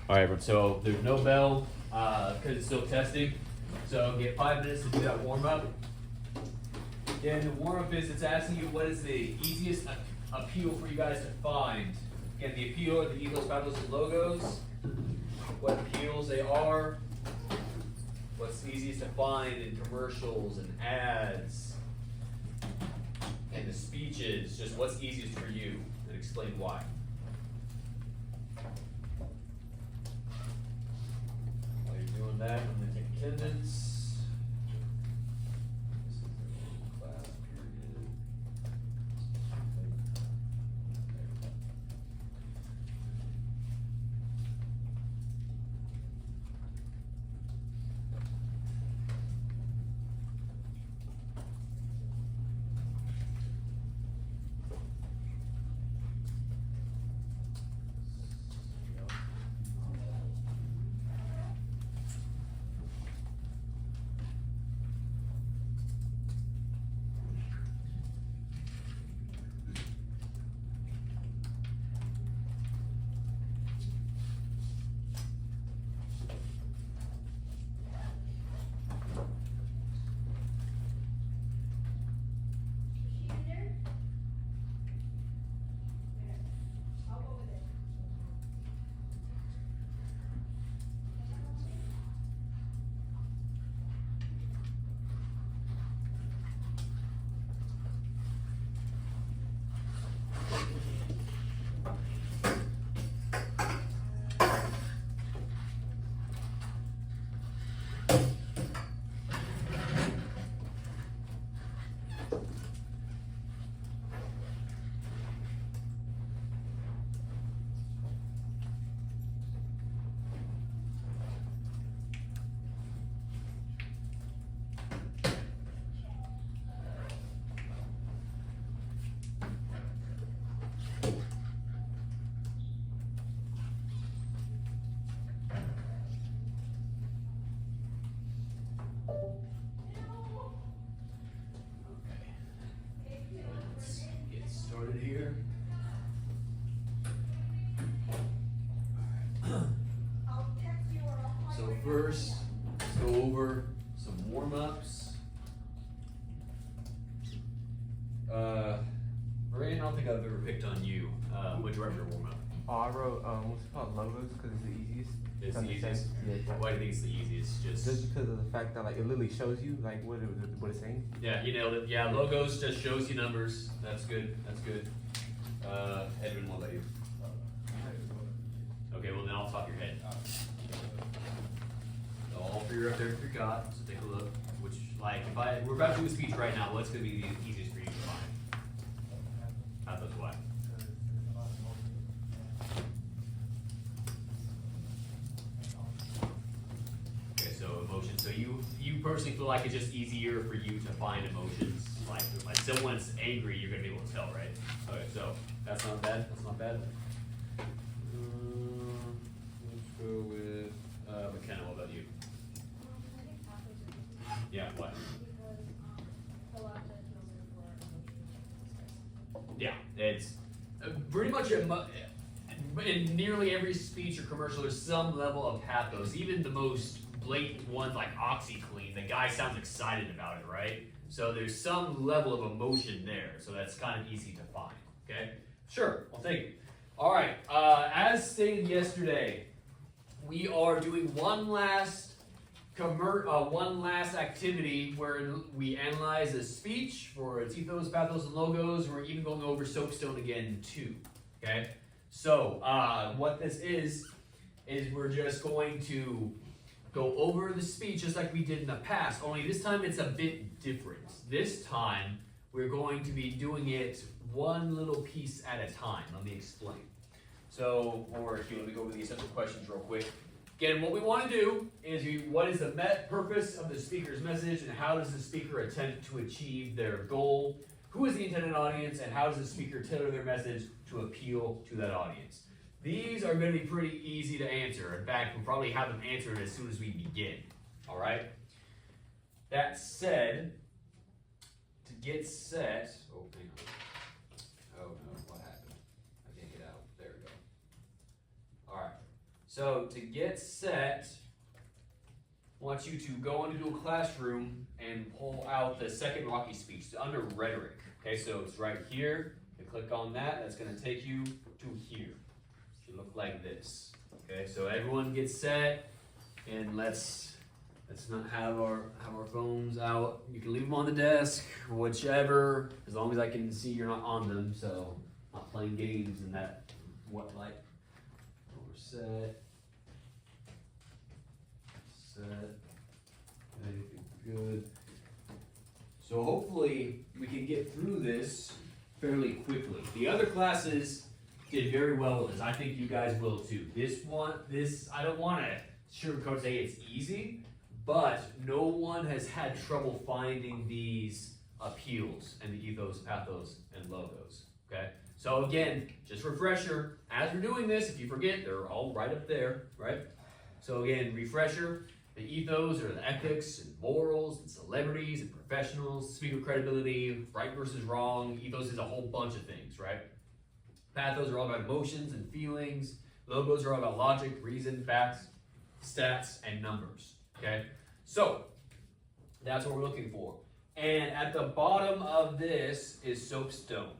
All right, everyone. So there's no bell because it's still testing. So get 5 minutes to do that warm up. Again, the warm up is it's asking you what is the easiest appeal for you guys to find. Again, the appeal are the ethos, pathos, and logos. What appeals they are. What's easiest to find in commercials and ads and the speeches. Just what's easiest for you and explain why. While you're doing that, I'm going to take attendance. This is the class period. Started here. So first, let's go over some warm-ups. Brian, I don't think I've ever picked on you. What'd you write for your warm-up? Oh, I wrote what's it called, logos, because it's the easiest. It's the easiest? Yeah, exactly. Why do you think it's the easiest? Just because of the fact that like it literally shows you like what it's saying. Yeah, you nailed it. Yeah, logos just shows you numbers. That's good. That's good. Edwin, what about you? Okay, well then I'll top your head. So all three are up there if you forgot. So take a look. Which, like, we're about to do a speech right now. What's going to be the easiest for you to find? That's why. Okay, so emotions. So you personally feel like it's just easier for you to find emotions. Like someone's angry, you're going to be able to tell, right? Okay, so that's not bad. That's not bad. Let's go with McKenna. What about you? Yeah, what? Yeah, it's pretty much in nearly every speech or commercial, there's some level of pathos. Even the most blatant ones like OxyClean, the guy sounds excited about it, right? So there's some level of emotion there. So that's kind of easy to find. Okay, sure, I'll take it. All right, as stated yesterday, we are doing one last activity where we analyze a speech for its ethos, pathos, and logos. We're even going over soapstone again too. Okay, so what this is we're just going to go over the speech just like we did in the past. Only this time it's a bit different. This time we're going to be doing it one little piece at a time. Let me explain. So, or if you let me go over the essential questions real quick. Again, what we want to do is what is the purpose of the speaker's message and how does the speaker attempt to achieve their goal? Who is the intended audience and how does the speaker tailor their message to appeal to that audience? These are going to be pretty easy to answer. In fact, we'll probably have them answered as soon as we begin. All right? That said, to get set, oh, hang on. Oh no, what happened? I can't get out. There we go. All right. So to get set, I want you to go into a classroom and pull out the second Rocky speech. It's under rhetoric. Okay, so it's right here. You click on that. That's going to take you to here. It should look like this. Okay, so everyone gets set, and let's not have our phones out. You can leave them on the desk, whichever, as long as I can see you're not on them. So not playing games and that. What like? We're set. Anything good. So hopefully we can get through this fairly quickly. The other classes did very well with this. I think you guys will too. This I don't want to sugarcoat say it's easy, but no one has had trouble finding these appeals and the ethos, pathos, and logos. Okay. So again, just refresher. As we're doing this, if you forget, they're all right up there, right? So again, refresher. The ethos are the ethics and morals and celebrities and professionals, speaker credibility, right versus wrong. Ethos is a whole bunch of things, right? Pathos are all about emotions and feelings. Logos are all about logic, reason, facts, stats, and numbers, okay? So that's what we're looking for. And at the bottom of this is soapstone.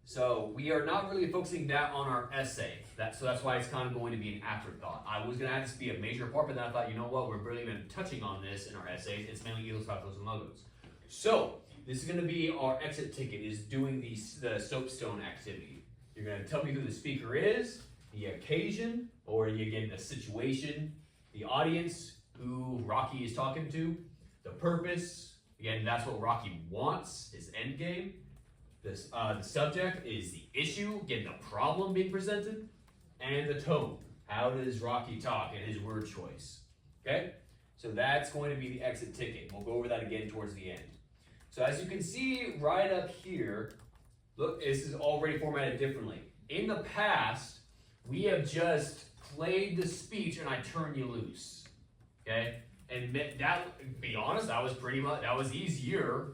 So we are not really focusing that on our essay. So that's why it's kind of going to be an afterthought. I was going to have this be a major part, but then I thought, you know what, we're barely even touching on this in our essays. It's mainly ethos, pathos, and logos. So this is going to be our exit ticket, is doing the soapstone activity. You're going to tell me who the speaker is, the occasion, or again, the situation, the audience, who Rocky is talking to, the purpose. Again, that's what Rocky wants, his end game. The subject is the issue, again, the problem being presented, and the tone. How does Rocky talk and his word choice? Okay? So that's going to be the exit ticket. We'll go over that again towards the end. So as you can see right up here, look, this is already formatted differently. In the past, we have just played the speech and I turn you loose. Okay? And that, be honest, that was easier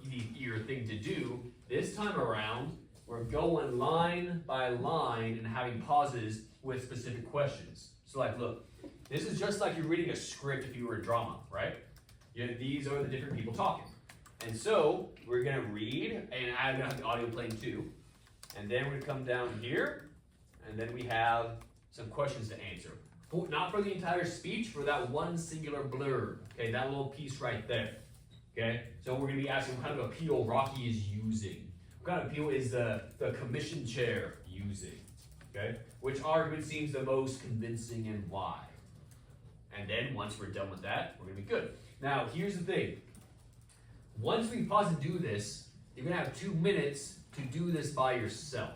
thing to do. This time around, we're going line by line and having pauses with specific questions. So like, look, this is just like you're reading a script if you were a drama, right? These are the different people talking. And so we're gonna read, and I'm gonna have the audio playing too. And then we're gonna come down here, and then we have some questions to answer. Not for the entire speech, for that one singular blurb, okay, that little piece right there, okay? So we're gonna be asking what kind of appeal Rocky is using. What kind of appeal is the commission chair using, okay? Which argument seems the most convincing and why? And then once we're done with that, we're gonna be good. Now, here's the thing. Once we pause and do this, you're gonna have 2 minutes to do this by yourself.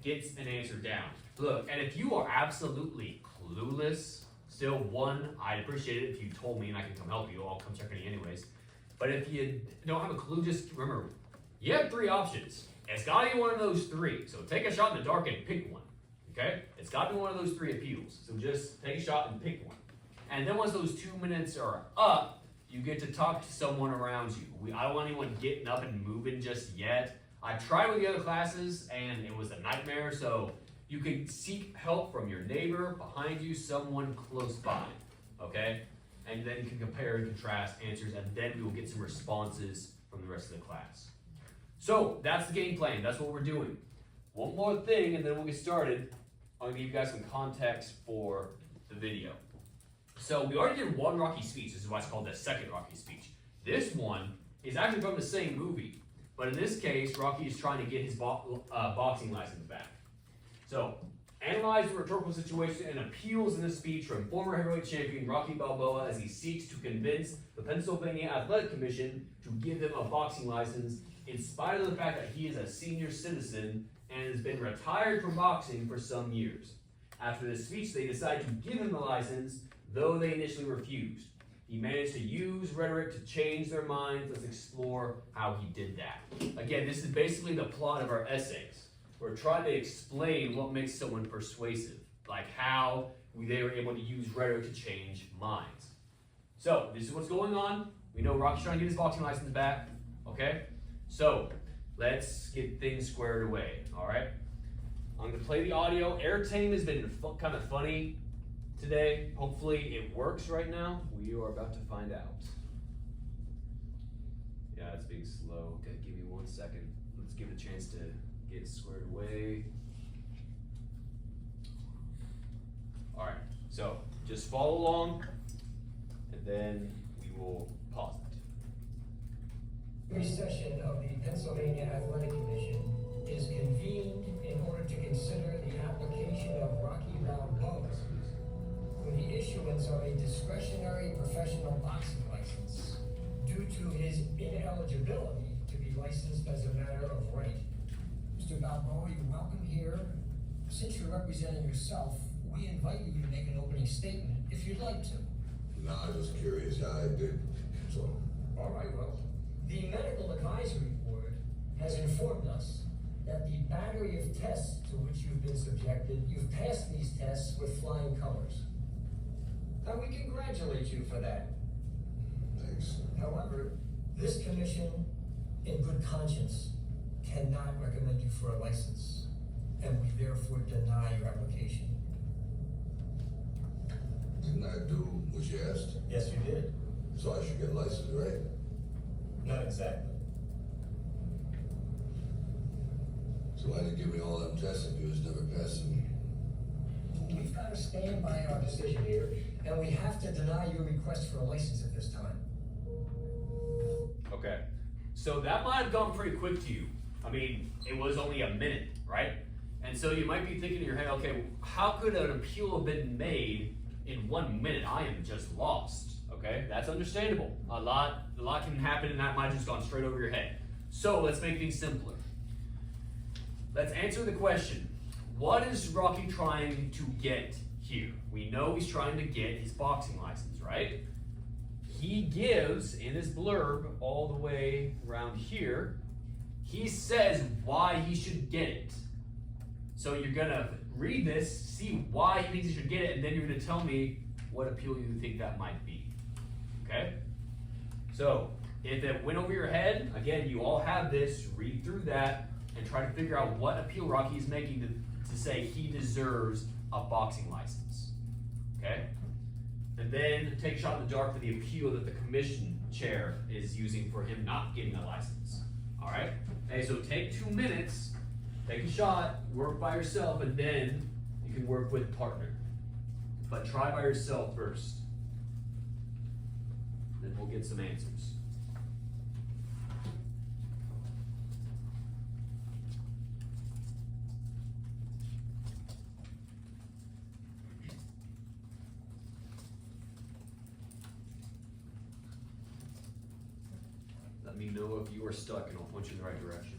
Get an answer down. Look, and if you are absolutely clueless, still one, I'd appreciate it if you told me and I can come help you. I'll come check on you anyways. But if you don't have a clue, just remember, you have 3 options. It's gotta be one of those 3. So take a shot in the dark and pick one, okay? It's gotta be one of those 3 appeals. So just take a shot and pick one. And then once those 2 minutes are up, you get to talk to someone around you. I don't want anyone getting up and moving just yet. I tried with the other classes and it was a nightmare, so you can seek help from your neighbor, behind you, someone close by, okay? And then you can compare and contrast answers, and then we will get some responses from the rest of the class. So that's the game plan. That's what we're doing. One more thing, and then we'll get started. I'll give you guys some context for the video. So we already did one Rocky speech. This is why it's called the second Rocky speech. This one is actually from the same movie, but in this case, Rocky is trying to get his boxing license back. So, analyze the rhetorical situation and appeals in the speech from former heavyweight champion Rocky Balboa as he seeks to convince the Pennsylvania Athletic Commission to give him a boxing license in spite of the fact that he is a senior citizen and has been retired from boxing for some years. After the speech, they decide to give him the license, though they initially refused. He managed to use rhetoric to change their minds. Let's explore how he did that. Again, this is basically the plot of our essays. We're trying to explain what makes someone persuasive, like how they were able to use rhetoric to change minds. So, this is what's going on. We know Rocky's trying to get his boxing license back, okay? So, let's get things squared away, all right? I'm going to play the audio. Airtame has been kind of funny today. Hopefully it works right now. We are about to find out. Yeah, it's being slow. Okay, give me 1 second. Let's give it a chance to get squared away. Alright, so just follow along and then we will pause it. Recession of the Pennsylvania Athletic Commission is convened in order to consider the application of Rocky Round bonuses for the issuance of a discretionary professional boxing license due to his ineligibility to be licensed as a matter of right. Mr. Balboa, you're welcome here. Since you're representing yourself, we invite you to make an opening statement if you'd like to. No, I was just curious how I did, so. All right, well, the medical advisory board has informed us that the battery of tests to which you've been subjected, you've passed these tests with flying colors. And we congratulate you for that. Thanks. However, this commission, in good conscience, cannot recommend you for a license, and we therefore deny your application. Didn't I do what you asked? Yes, you did. So I should get licensed, right? Not exactly. So why did you give me all them tests if you was never passing? We've got to stand by our decision here, and we have to deny your request for a license at this time. Okay, so that might have gone pretty quick to you. I mean, it was only a minute, right? And so you might be thinking in your head, okay, how could an appeal have been made in 1 minute? I am just lost, okay? That's understandable. A lot can happen and that might have just gone straight over your head. So let's make things simpler. Let's answer the question. What is Rocky trying to get here? We know he's trying to get his boxing license, right? He gives, in his blurb, all the way around here, he says why he should get it. So you're gonna read this, see why he thinks he should get it, and then you're gonna tell me what appeal you think that might be, okay? So, if it went over your head, again, you all have this, read through that, and try to figure out what appeal Rocky is making to say he deserves a boxing license, okay? And then take a shot in the dark for the appeal that the commission chair is using for him not getting a license, all right? Okay, so take 2 minutes, take a shot, work by yourself, and then you can work with partner. But try by yourself first. Then we'll get some answers. Let me know if you are stuck and I'll point you in the right direction.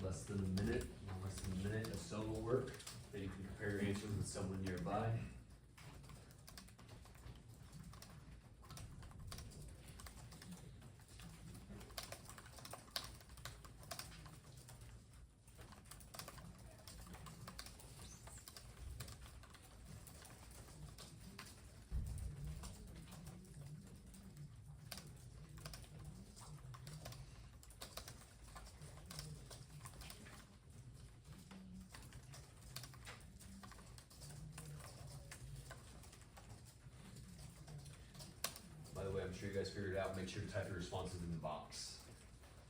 Less than a minute of solo work. Then you can compare your answers with someone nearby. I'm sure you guys figured it out. Make sure to type your responses in the box.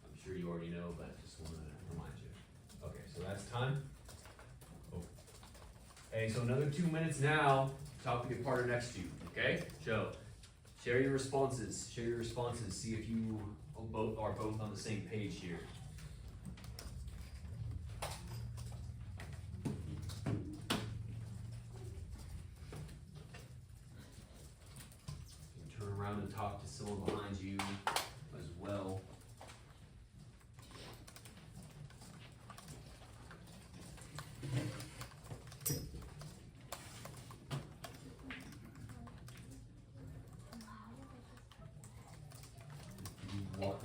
I'm sure you already know, but just want to remind you. Okay, so that's time. Oh. Okay, so another 2 minutes now. Talk with your partner next to you. Okay, Joe. Share your responses. Share your responses. See if you are both on the same page here. talk to someone behind you as well.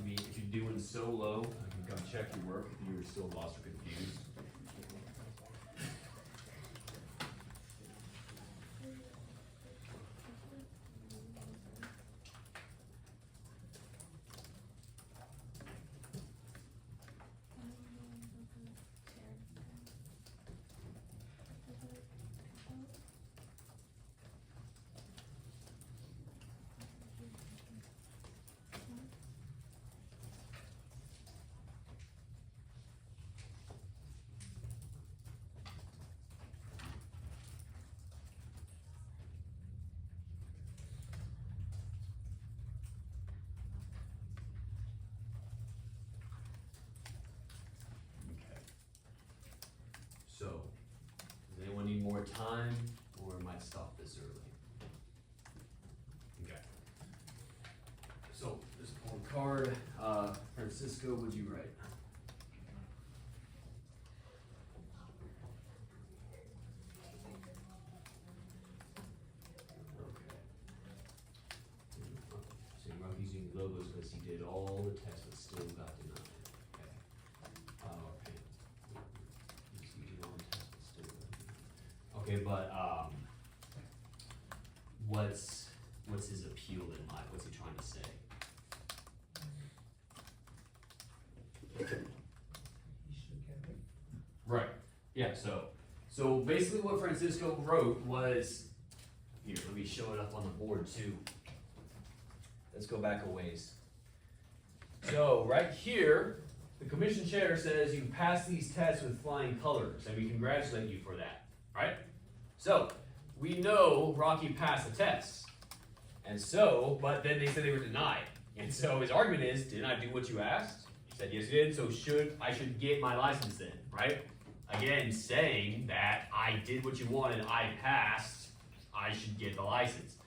If you're doing solo, I can come check your work if you're still lost or confused. So, does anyone need more time, or might stop this early? Okay. So, just pull a card. Francisco, what'd you write? Okay. So Rocky's using logos because he did all the tests but still got denied. Okay. Okay, but what's his appeal in life? What's he trying to say? He should get it. Right. Yeah. So basically, what Francisco wrote was here. Let me show it up on the board too. Let's go back a ways. So right here, the commission chair says you passed these tests with flying colors, and we congratulate you for that. Right? So, we know Rocky passed the test. And so, but then they said they were denied. And so his argument is, didn't I do what you asked? He said, yes, you did, so I should get my license then, right? Again, saying that I did what you wanted, I passed, I should get the license.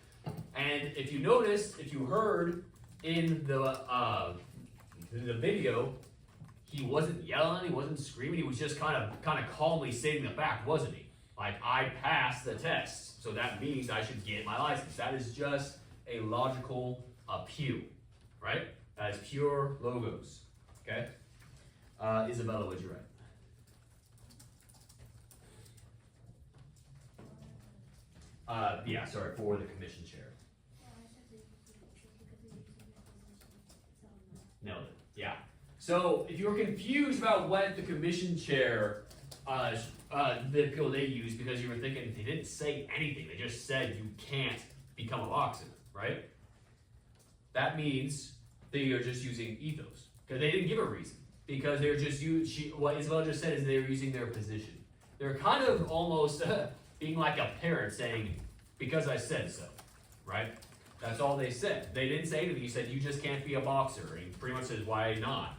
And if you noticed, if you heard in the video, he wasn't yelling, he wasn't screaming, he was just kind of calmly stating the fact, wasn't he? Like, I passed the test, so that means I should get my license. That is just a logical appeal, right? That is pure logos, okay? Isabella, what'd you write? Yeah, sorry, for the commission chair. Nailed it, yeah. So, if you're confused about what the commission chair the appeal they used, because you were thinking they didn't say anything, they just said you can't become a boxer, right? That means they are just using ethos, because they didn't give a reason, because they're just what Isabel just said is they're using their position. They're kind of almost being like a parent saying, because I said so, right? That's all they said. They didn't say anything. You said you just can't be a boxer, and he pretty much says, why not?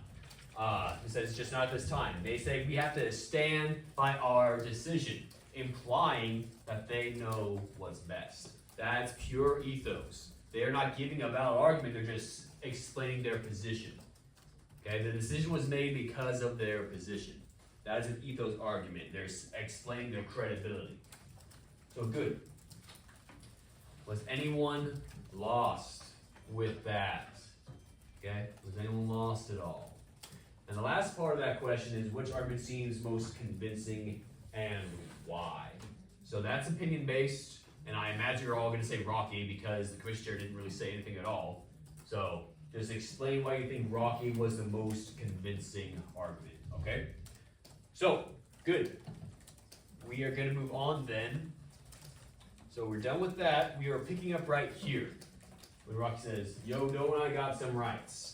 He says it's just not this time. They say we have to stand by our decision, implying that they know what's best. That's pure ethos. They're not giving a valid argument, they're just explaining their position. Okay, the decision was made because of their position. That is an ethos argument. They're explaining their credibility. So good. Was anyone lost with that? Okay, was anyone lost at all? And the last part of that question is, which argument seems most convincing and why? So that's opinion based, and I imagine you're all going to say Rocky because the commission chair didn't really say anything at all. So just explain why you think Rocky was the most convincing argument, okay? So, good. We are going to move on then. So we're done with that. We are picking up right here. When Rocky says, yo, no, I got some rights.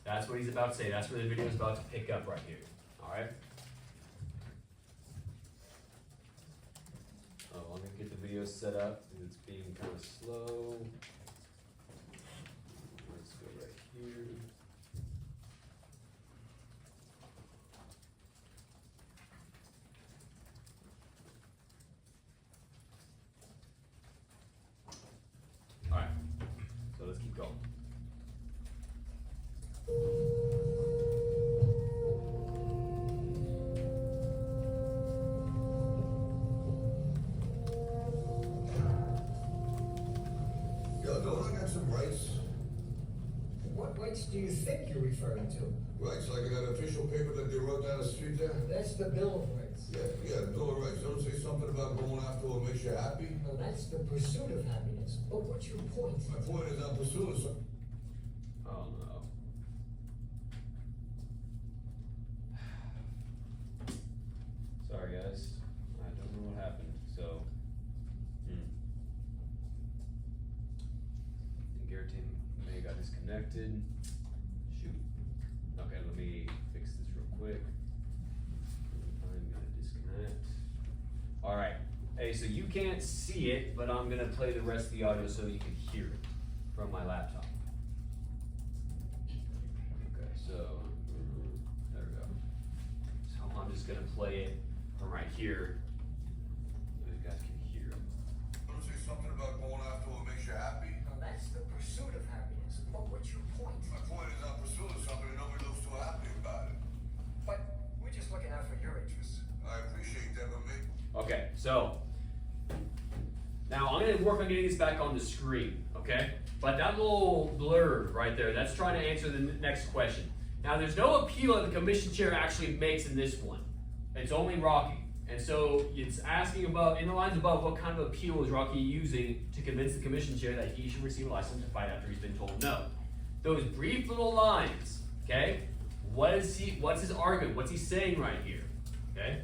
That's what he's about to say. That's where the video is about to pick up right here. All right? Oh, let me get the video set up. It's being kind of slow. Let's go right here. All right. So let's keep going. rights do you think you're referring to? Rights like in that official paper that they wrote down the street there? That's the Bill of Rights. Yeah, the Bill of Rights. Don't say something about going after what makes you happy? Well, that's the pursuit of happiness. But what's your point? My point is I'm pursuing something. Oh no. Sorry guys, I don't know what happened, so. I think Airtime may have got disconnected. Shoot. Okay, let me fix this real quick. I'm gonna disconnect. Alright, hey, so you can't see it, but I'm gonna play the rest of the audio so you can hear it from my laptop. Okay, so, there we go. So I'm just gonna play it from right here, so you guys can hear it. Don't say something about going after what makes you happy? Well, that's the pursuit of happiness. But what's your point? My point is I'm pursuing something and nobody looks too happy about it. But we're just looking out for your interests. I appreciate that, but me. Okay, so now I'm gonna work on getting this back on the screen, okay? But that little blurb right there, that's trying to answer the next question. Now, there's no appeal that the commission chair actually makes in this one. It's only Rocky. And so it's asking above, in the lines above, what kind of appeal is Rocky using to convince the commission chair that he should receive a license to fight after he's been told no? Those brief little lines, okay? What's his argument? What's he saying right here? Okay?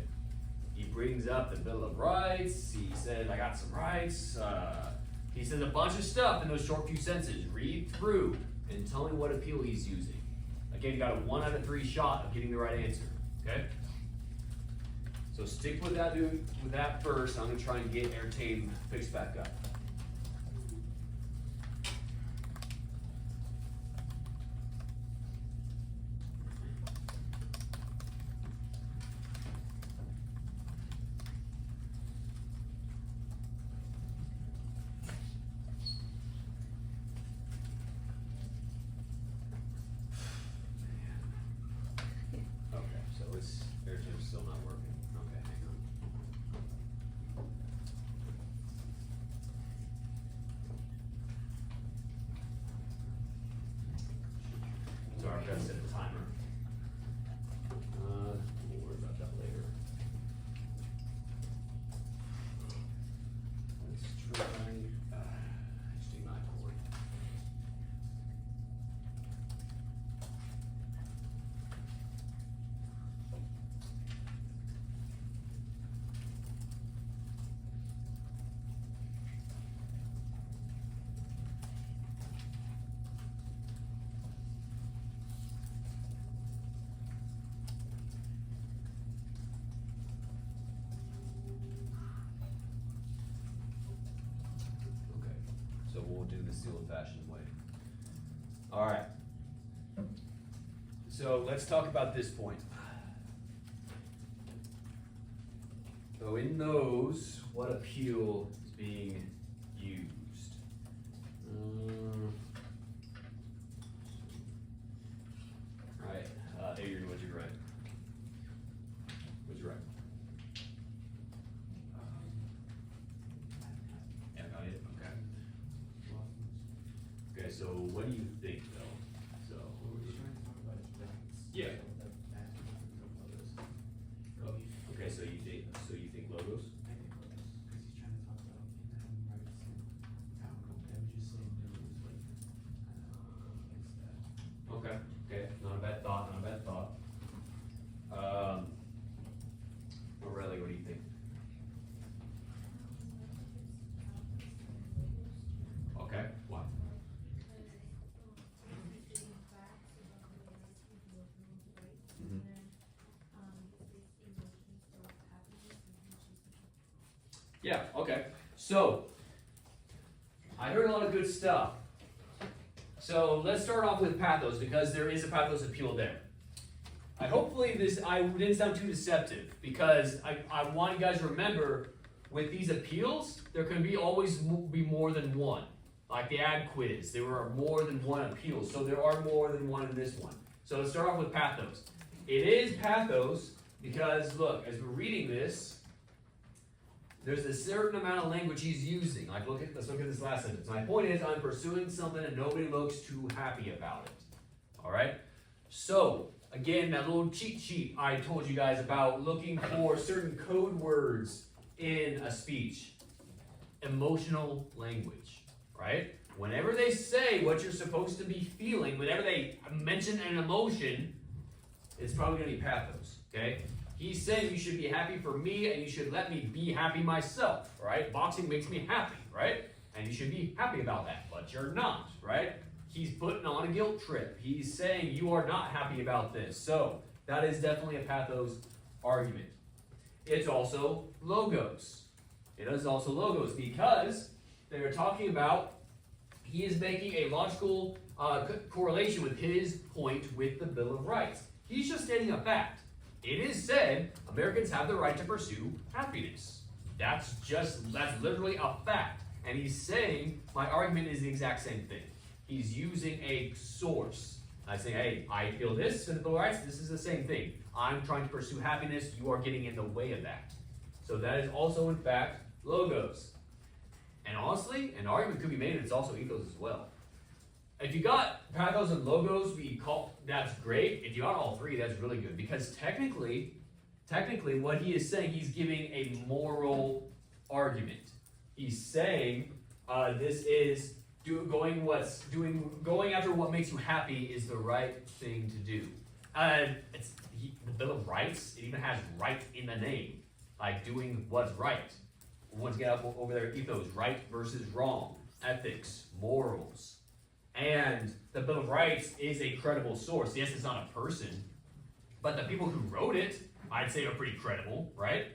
He brings up the Bill of Rights. He says, I got some rights. He says a bunch of stuff in those short few sentences. Read through and tell me what appeal he's using. Again, you got a 1 out of 3 shot of getting the right answer. Okay? So stick with that, dude. With that first, I'm gonna try and get Airtime fixed back up. Okay, so it's Airtime's still not working. Okay, hang on. Sorry, I've got to set a timer. We'll worry about that later. Let's try HDMI cord. Okay, so we'll do this the old-fashioned way. All right. So let's talk about this point. So in those, what appeal is being used? Right, Adrian, what'd you write? What'd you write? Yeah, got it, okay. Okay, so what do you think though? So, yeah. Oh, okay, so you think logos? Okay, okay, not a bad thought, not a bad thought. Morelli, what do you think? Okay, why? Mhm. Yeah, okay. So, I heard a lot of good stuff. So let's start off with pathos because there is a pathos appeal there. I didn't sound too deceptive because I want you guys to remember with these appeals, there can always be more than one. Like the ad quiz, there are more than one appeal. So there are more than one in this one. So let's start off with pathos. It is pathos because look, as we're reading this, there's a certain amount of language he's using. Let's look at this last sentence. My point is, I'm pursuing something and nobody looks too happy about it. All right. So again, that little cheat sheet I told you guys about, looking for certain code words in a speech. Emotional language, right? Whenever they say what you're supposed to be feeling, whenever they mention an emotion, it's probably going to be pathos, okay? He's saying you should be happy for me and you should let me be happy myself, right? Boxing makes me happy, right? And you should be happy about that, but you're not, right? He's putting on a guilt trip. He's saying you are not happy about this. So that is definitely a pathos argument. It's also logos. It is also logos because they're talking about he is making a logical correlation with his point with the Bill of Rights. He's just stating a fact. It is said Americans have the right to pursue happiness. That's literally a fact. And he's saying my argument is the exact same thing. He's using a source. I say, hey, I feel this in the Bill of Rights. This is the same thing. I'm trying to pursue happiness. You are getting in the way of that. So that is also, in fact, logos. And honestly, an argument could be made, and it's also ethos as well. If you got pathos and logos, that's great. If you got all three, that's really good. Because technically, what he is saying, he's giving a moral argument. He's saying this is going after what makes you happy is the right thing to do. The Bill of Rights, it even has right in the name, like doing what's right. Once again, up over there, ethos, right versus wrong, ethics, morals. And the Bill of Rights is a credible source. Yes, it's not a person, but the people who wrote it, I'd say, are pretty credible, right?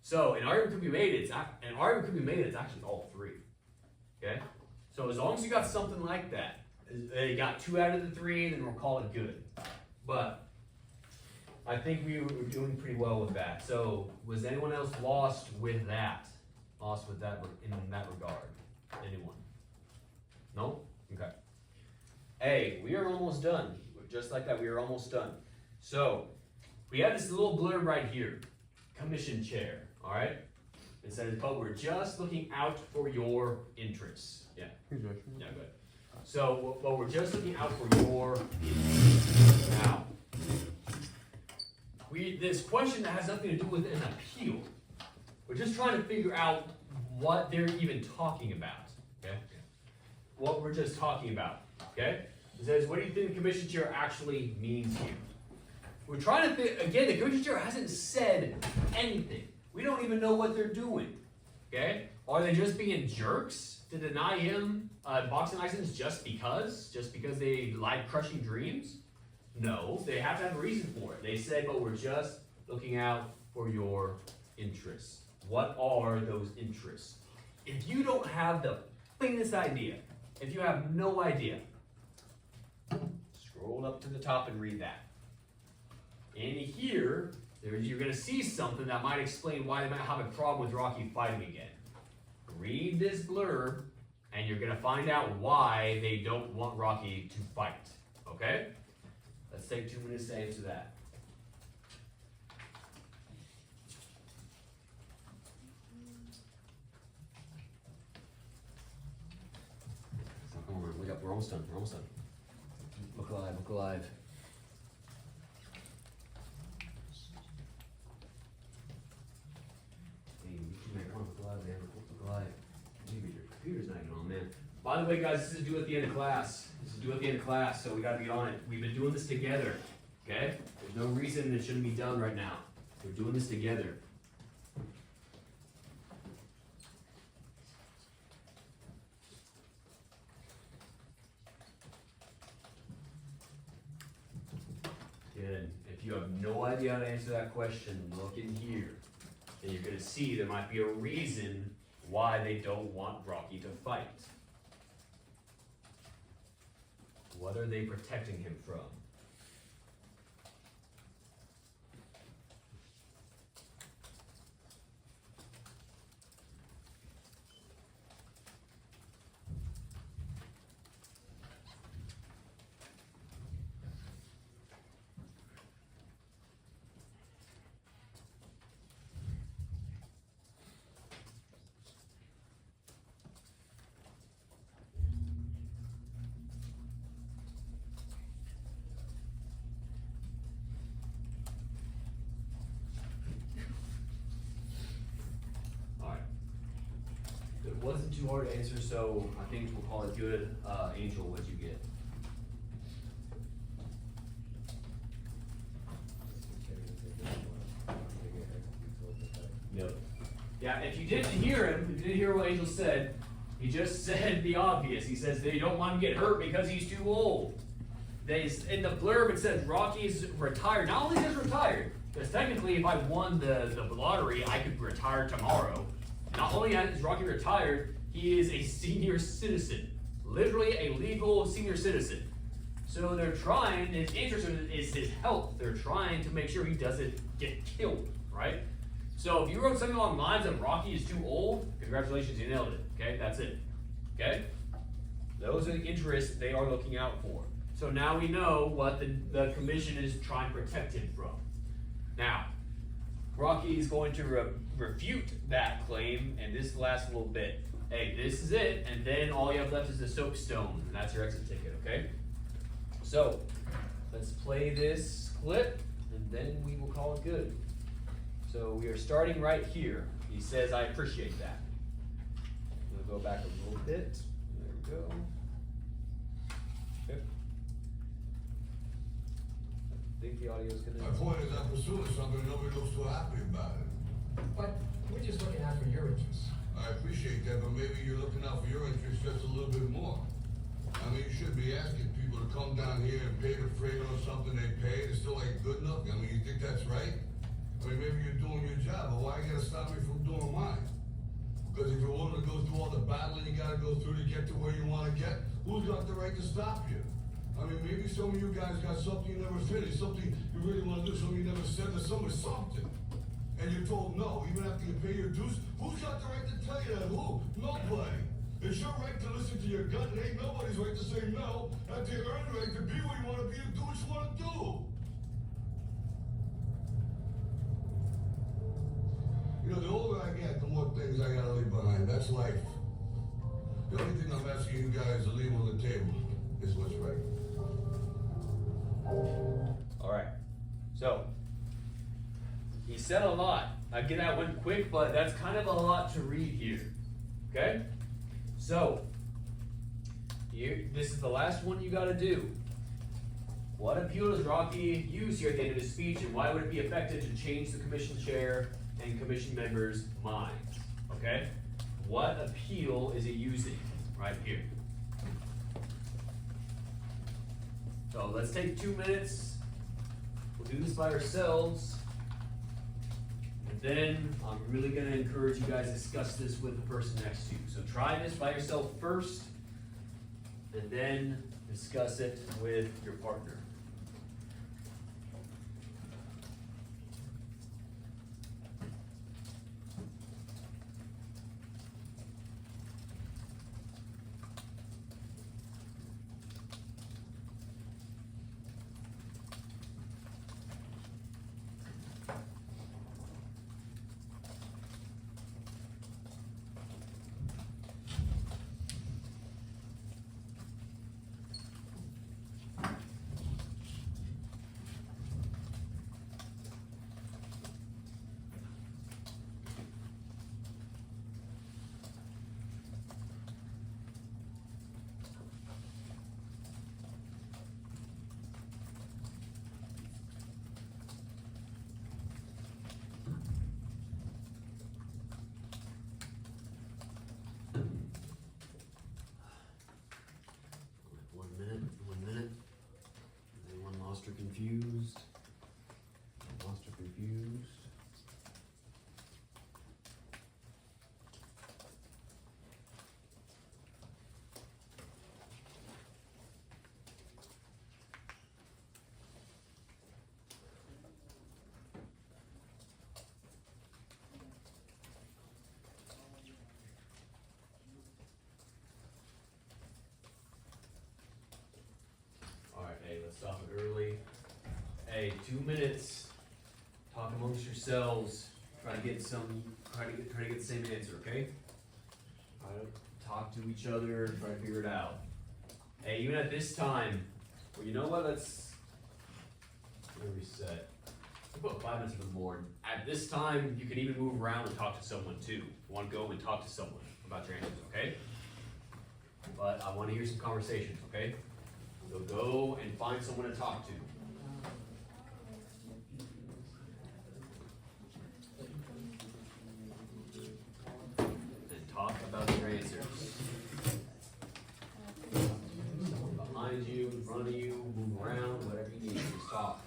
So an argument could be made. It's actually all three. Okay. So as long as you got something like that, you got 2 out of the 3, then we'll call it good. But I think we were doing pretty well with that. So was anyone else lost with that? Lost with that in that regard? Anyone? No? Okay. Hey, we are almost done. Just like that, we are almost done. So we have this little blurb right here. Commission chair. All right. It says, but we're just looking out for your interests. Yeah. Yeah, good. So, well, we're just looking out for your interests. Now, this question that has nothing to do with an appeal. We're just trying to figure out what they're even talking about. Okay. What we're just talking about. Okay. It says, what do you think the commission chair actually means here? We're trying to again, the commission chair hasn't said anything. We don't even know what they're doing. Okay? Are they just being jerks to deny him a boxing license just because they lied crushing dreams? No, they have to have a reason for it. They said, but we're just looking out for your interests. What are those interests? If you don't have the faintest idea, if you have no idea, scroll up to the top and read that. In here, you're going to see something that might explain why they might have a problem with Rocky fighting again. Read this blurb, and you're going to find out why they don't want Rocky to fight. Okay? Let's take 2 minutes to answer that. So come on, wake up. We're almost done. We're almost done. Look alive. Look alive. Computer's not getting on, man. By the way, guys, this is due at the end of class. So we gotta be on it. We've been doing this together, okay? There's no reason it shouldn't be done right now. We're doing this together. Good. If you have no idea how to answer that question, look in here. And you're gonna see there might be a reason why they don't want Rocky to fight. What are they protecting him from? wasn't too hard to answer, so I think we'll call it good. Angel, what'd you get? Yep. Yeah, if you didn't hear him, if you didn't hear what Angel said, he just said the obvious. He says they don't want him to get hurt because he's too old. In the blurb it says Rocky's retired. Not only is he retired, because technically if I won the lottery, I could retire tomorrow. Not only is Rocky retired, he is a senior citizen. Literally a legal senior citizen. So they're trying, his interest is his health. They're trying to make sure he doesn't get killed, right? So if you wrote something along the lines of Rocky is too old, congratulations, you nailed it. Okay, that's it. Okay? Those are the interests they are looking out for. So now we know what the commission is trying to protect him from. Now, Rocky is going to refute that claim, and this lasts a little bit. Hey, this is it, and then all you have left is the soapstone, and that's your exit ticket, okay? So, let's play this clip, and then we will call it good. So we are starting right here. He says, I appreciate that. We'll go back a little bit. There we go. Okay. I think the audio's My gonna... point is I'm pursuing something, nobody looks too happy about it. But we're just looking out for your interests. I appreciate that, but maybe you're looking out for your interests just a little bit more. I mean, you shouldn't be asking people to come down here and pay the freight on something they paid. It still ain't good enough. I mean, you think that's right? I mean, maybe you're doing your job, but why you gotta stop me from doing mine? Because if you're willing to go through all the battling you gotta go through to get to where you wanna get, who's got the right to stop you? I mean, maybe some of you guys got something you never finished, something you really wanna do, something you never said to someone, something. And you're told no, even after you pay your dues. Who's got the right to tell you that? Who? Nobody. It's your right to listen to your gut, and ain't nobody's right to say no. After you earn the right to be where you wanna be and do what you wanna do. You know, the older I get, the more things I gotta leave behind. That's life. The only thing I'm asking you guys to leave on the table is what's right. Alright. So, he said a lot. Again, that went quick, but that's kind of a lot to read here. Okay? So, this is the last one you gotta do. What appeal does Rocky use here at the end of his speech, and why would it be effective to change the commission chair and commission members' minds? Okay? What appeal is he using right here? So let's take 2 minutes. We'll do this by ourselves. And then I'm really gonna encourage you guys to discuss this with the person next to you. So try this by yourself first, and then discuss it with your partner. Confused. Lost or confused. All right, hey, let's stop it early. Hey, 2 minutes. Talk amongst yourselves. Try to get the same answer, okay? Try to talk to each other, try to figure it out. Hey, even at this time, well, you know what? Let's reset. About 5 minutes for the board. At this time, you can even move around and talk to someone too. You want to go and talk to someone about your answers, okay? But I want to hear some conversations, okay? So go and find someone to talk to. And talk about your answers. Behind you, in front of you, move around, whatever you need, just talk.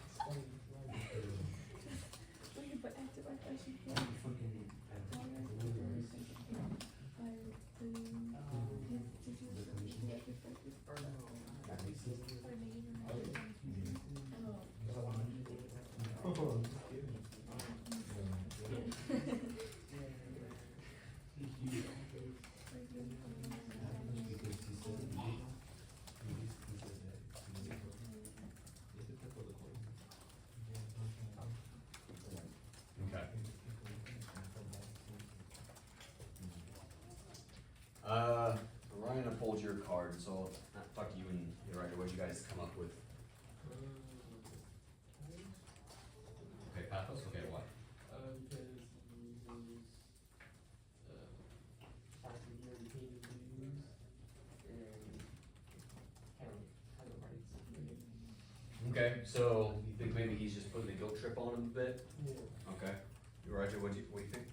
Okay. Ryan, I pulled your card, so I'll talk to you and your writer. What you guys come up with? Okay, pathos. Okay, what? Because he uses possibly repeated views and kind of rights. Okay, so you think maybe he's just putting a guilt trip on him a bit? Yeah. Okay. Your writer, what do you think?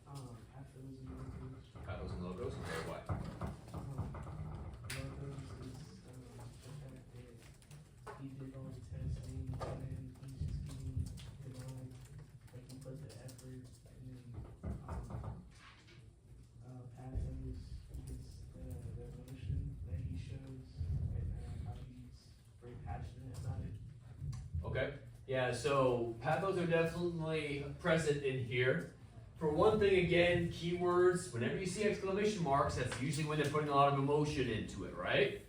After losing logos. Pathos and logos. Okay, what? Logos is the fact that he did all the testing and then he's just getting denied. Like he put the effort and then pathos is the emotion that he shows and how he's very passionate about it. Okay. Yeah, so pathos are definitely present in here. For one thing, again, keywords, whenever you see exclamation marks, that's usually when they're putting a lot of emotion into it, right?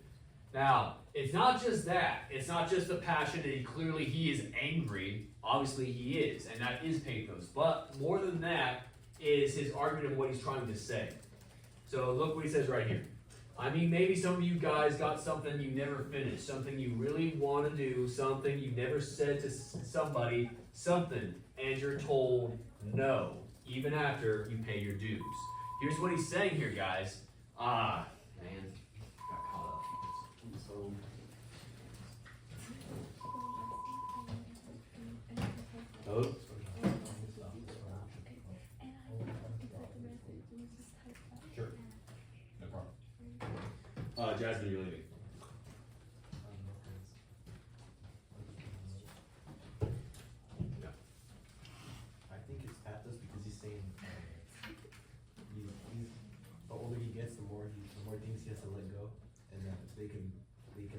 Now, it's not just that. It's not just the passion, and clearly he is angry. Obviously he is, and that is pathos. But more than that is his argument of what he's trying to say. So look what he says right here. I mean, maybe some of you guys got something you never finished, something you really want to do, something you never said to somebody, something, and you're told no, even after you pay your dues. Here's what he's saying here, guys. Man, got caught up. So, oh, sure, no problem. Jasmine, you're leaving. I think it's pathos because he's saying the older he gets, the more things he has to let go, and that they can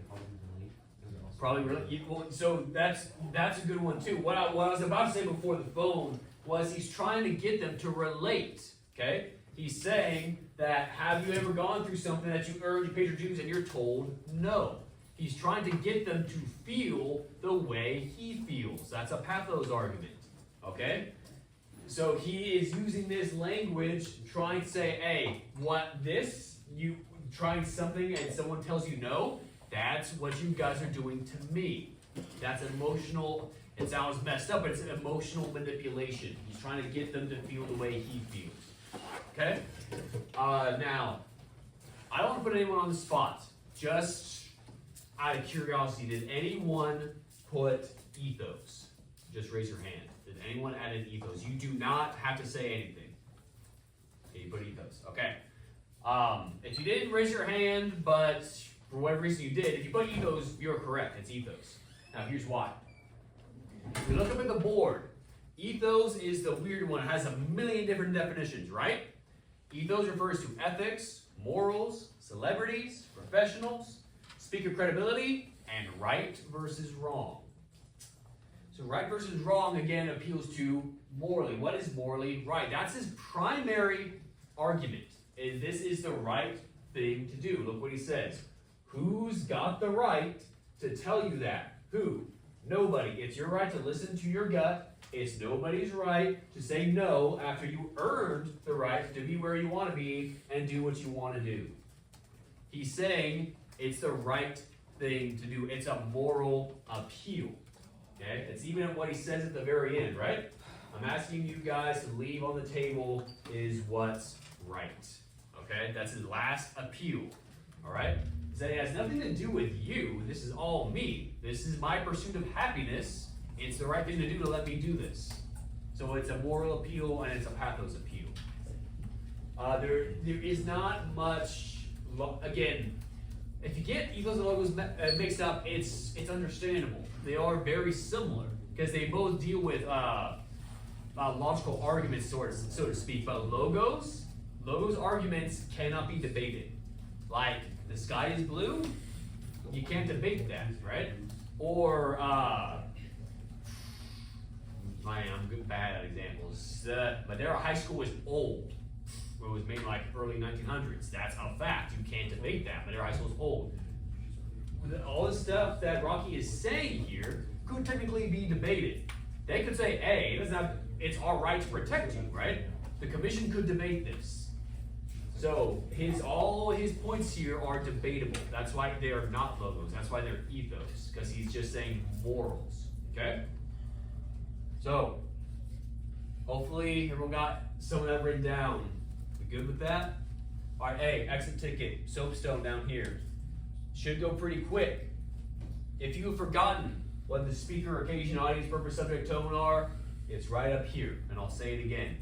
probably relate. And also Probably really equal. So that's a good one too. What I was about to say before the phone was he's trying to get them to relate. Okay, he's saying that have you ever gone through something that you earned, you paid your dues, and you're told no. He's trying to get them to feel the way he feels. That's a pathos argument. Okay, so he is using this language trying to say, hey, you trying something and someone tells you no. That's what you guys are doing to me. That's emotional. It sounds messed up, but it's emotional manipulation. He's trying to get them to feel the way he feels. Okay? Now, I don't want to put anyone on the spot. Just out of curiosity, did anyone put ethos? Just raise your hand. Did anyone add an ethos? You do not have to say anything. Okay, you put ethos. Okay. If you didn't raise your hand, but for whatever reason you did, if you put ethos, you're correct. It's ethos. Now, here's why. If you look up at the board, ethos is the weird one. It has a million different definitions, right? Ethos refers to ethics, morals, celebrities, professionals, speaker credibility, and right versus wrong. So right versus wrong, again, appeals to morally. What is morally right? That's his primary argument. This is the right thing to do. Look what he says. Who's got the right to tell you that? Who? Nobody. It's your right to listen to your gut. It's nobody's right to say no after you earned the right to be where you want to be and do what you want to do. He's saying it's the right thing to do. It's a moral appeal. Okay, it's even what he says at the very end, right? I'm asking you guys to leave on the table is what's right. Okay, that's his last appeal. All right, so it has nothing to do with you. This is all me. This is my pursuit of happiness. It's the right thing to do to let me do this. So it's a moral appeal and it's a pathos appeal. There is not much. Again, if you get ethos and logos mixed up, it's understandable. They are very similar because they both deal with logical arguments, so to speak. But logos arguments cannot be debated. Like the sky is blue, you can't debate that, right? Or I'm bad at examples. Madera High School is old. It was made in like early 1900s. That's a fact. You can't debate that. Madera High School is old. All the stuff that Rocky is saying here could technically be debated. They could say, hey, it's our right to protect you, right? The commission could debate this. So all his points here are debatable. That's why they are not logos. That's why they're ethos, because he's just saying morals. Okay? So hopefully everyone got some of that written down. We good with that? All right, hey, exit ticket, soapstone down here. Should go pretty quick. If you've forgotten what the speaker, occasion, audience, purpose, subject, tone are, it's right up here, and I'll say it again.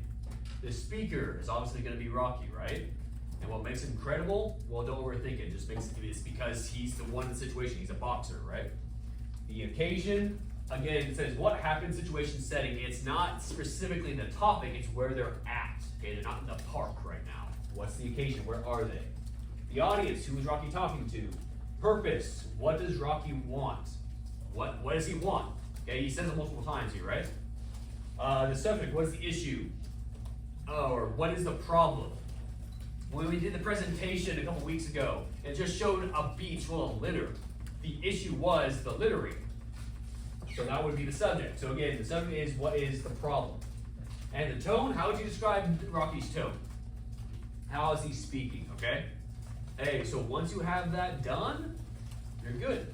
The speaker is obviously going to be Rocky, right? And what makes him credible? Well, don't overthink it. Just it's because he's the one in the situation. He's a boxer, right? The occasion, again, it says what happened, situation, setting. It's not specifically the topic. It's where they're at. Okay, they're not in the park right now. What's the occasion? Where are they? The audience, who is Rocky talking to? Purpose, what does Rocky want? What does he want? Okay, he says it multiple times here, right? The subject, what is the issue? Or what is the problem? When we did the presentation a couple weeks ago, it just showed a beach full of litter. The issue was the littering. So that would be the subject. So again, the subject is what is the problem? And the tone, how would you describe Rocky's tone? How is he speaking, okay? Hey, so once you have that done, you're good.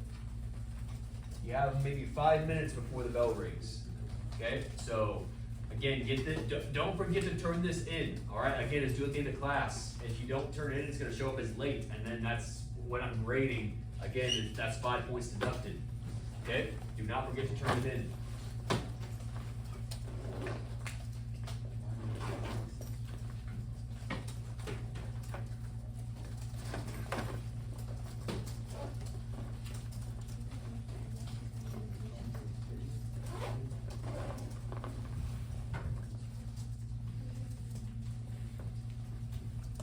You have maybe 5 minutes before the bell rings. Okay, so again, don't forget to turn this in. All right, again, it's due at the end of class. If you don't turn it in, it's going to show up as late, and then that's when I'm grading. Again, that's 5 points deducted. Okay, do not forget to turn it in.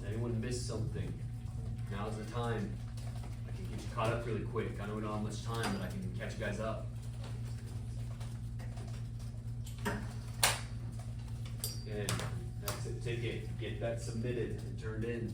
Anyone missed something? Now's the time. I can get you caught up really quick. I know we don't have much time, but I can catch you guys up. Again, that's it. Take it. Get that submitted and turned in.